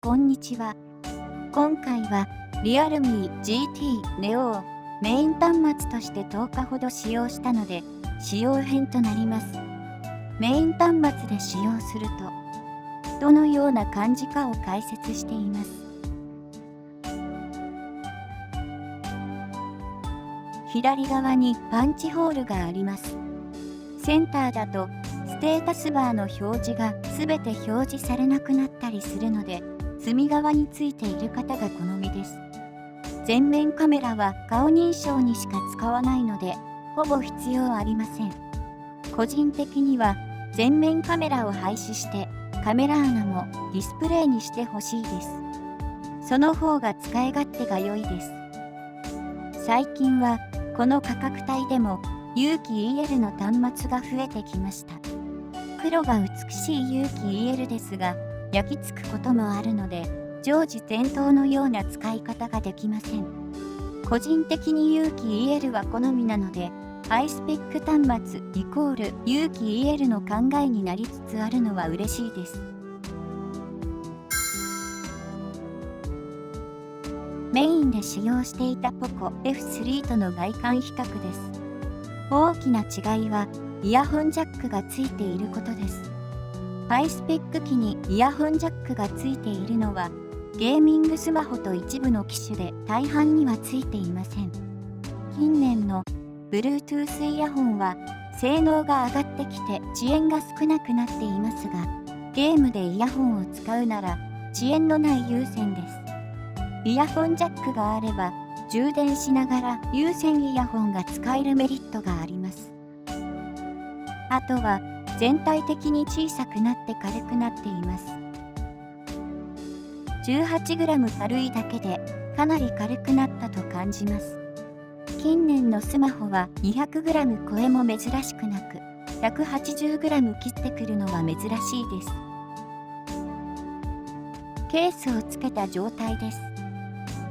こんにちは。今回はリアルミー GT Neo をメイン端末として10日ほど使用したので使用編となります。メイン端末で使用するとどのような感じかを解説しています。左側にパンチホールがあります。センターだとステータスバーの表示がすべて表示されなくなったりするので、隅側についている方が好みです。前面カメラは顔認証にしか使わないので、ほぼ必要ありません。個人的には前面カメラを廃止してカメラ穴もディスプレイにしてほしいです。その方が使い勝手が良いです。最近はこの価格帯でも有機 EL の端末が増えてきました。黒が美しい有機 EL ですが、焼き付くこともあるので、常時点灯のような使い方ができません。個人的に有機 EL は好みなので、ハイスペック端末イコール有機 EL の考えになりつつあるのは嬉しいです。メインで使用していた POCO F3 との外観比較です。大きな違いはイヤホンジャックがついていることです。ハイスペック機にイヤホンジャックがついているのはゲーミングスマホと一部の機種で大半にはついていません。近年の Bluetooth イヤホンは性能が上がってきて遅延が少なくなっていますが、ゲームでイヤホンを使うなら遅延のない有線です。イヤホンジャックがあれば充電しながら有線イヤホンが使えるメリットがあります。あとは全体的に小さくなって軽くなっています。18g 軽いだけでかなり軽くなったと感じます。近年のスマホは 200g 超えも珍しくなく、180g 切ってくるのは珍しいです。ケースをつけた状態です。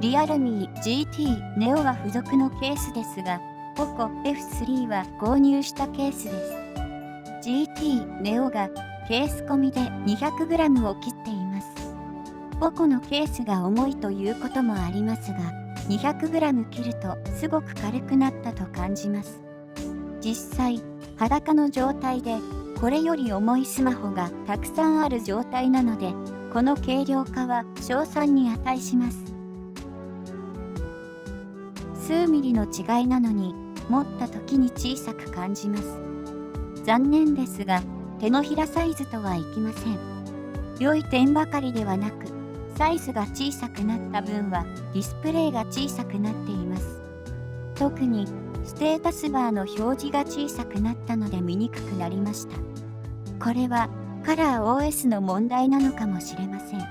リアルミー GT Neo は付属のケースですが、POCO F3 は購入したケースです。GT Neo がケース込みで 200g を切っています。POCOのケースが重いということもありますが、200g 切るとすごく軽くなったと感じます。実際、裸の状態でこれより重いスマホがたくさんある状態なので、この軽量化は称賛に値します。数ミリの違いなのに持った時に小さく感じます。残念ですが手のひらサイズとはいきません。良い点ばかりではなく、サイズが小さくなった分はディスプレイが小さくなっています。特にステータスバーの表示が小さくなったので見にくくなりました。これはカラー OS の問題なのかもしれません。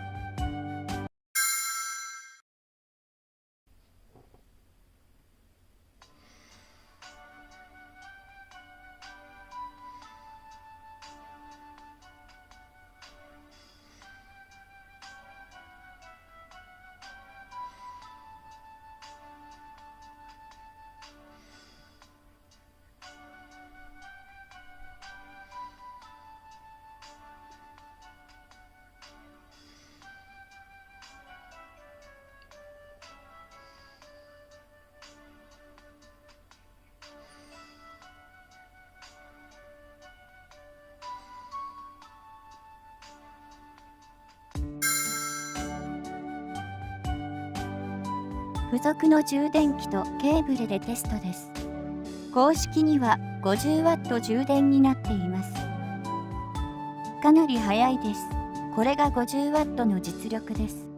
付属の充電器とケーブルでテストです。公式には 50W 充電になっています。かなり速いです。これが 50W の実力です。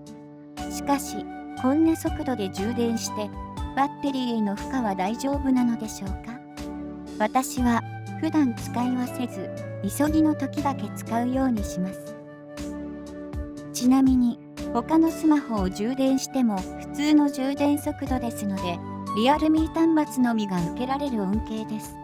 しかし、こんな速度で充電してバッテリーへの負荷は大丈夫なのでしょうか？私は普段使いはせず、急ぎの時だけ使うようにします。ちなみに、他のスマホを充電しても普通の充電速度ですので、リアルミー端末のみが受けられる恩恵です。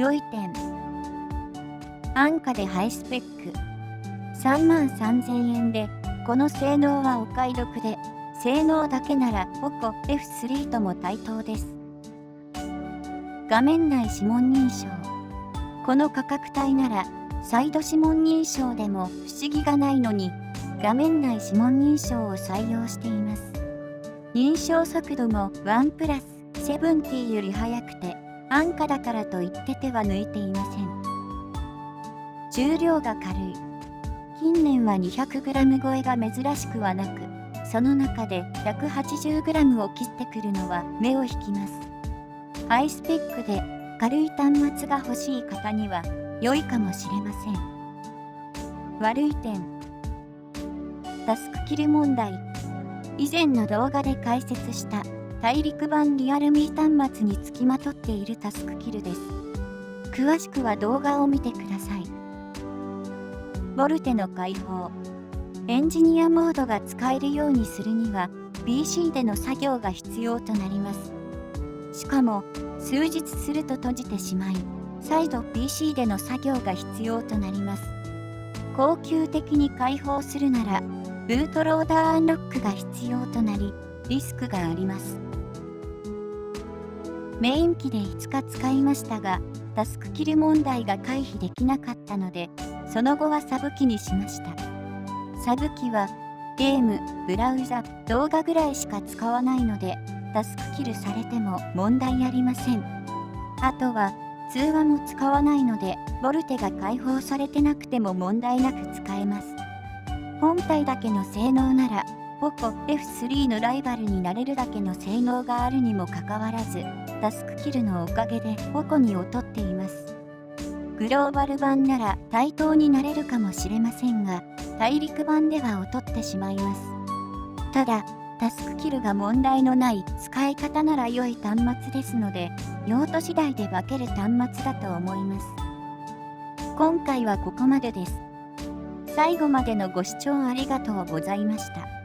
良い点。安価でハイスペック。33,000円で、この性能はお買い得で、性能だけなら POCO F3 とも対等です。画面内指紋認証。この価格帯なら、サイド指紋認証でも不思議がないのに、画面内指紋認証を採用しています。認証速度もOnePlus 70より速くて、安価だからといって手は抜いていません。重量が軽い。近年は 200g 超えが珍しくはなく、その中で 180g を切ってくるのは目を引きます。ハイスペックで軽い端末が欲しい方には良いかもしれません。悪い点。タスクキル問題。以前の動画で解説した大陸版リアルミー端末につきまとっているタスクキルです。詳しくは動画を見てください。ボルテの開放。エンジニアモードが使えるようにするには PC での作業が必要となります。しかも数日すると閉じてしまい、再度 PC での作業が必要となります。恒久的に開放するならブートローダーアンロックが必要となり、リスクがあります。メイン機で5日使いましたが、タスクキル問題が回避できなかったので、その後はサブ機にしました。サブ機はゲーム、ブラウザ、動画ぐらいしか使わないので、タスクキルされても問題ありません。あとは通話も使わないので、ボルテが開放されてなくても問題なく使えます。本体だけの性能なら、POCO F3 のライバルになれるだけの性能があるにもかかわらず、タスクキルのおかげで POCO に劣っています。グローバル版なら対等になれるかもしれませんが、大陸版では劣ってしまいます。ただ、タスクキルが問題のない使い方なら良い端末ですので、用途次第で分ける端末だと思います。今回はここまでです。最後までのご視聴ありがとうございました。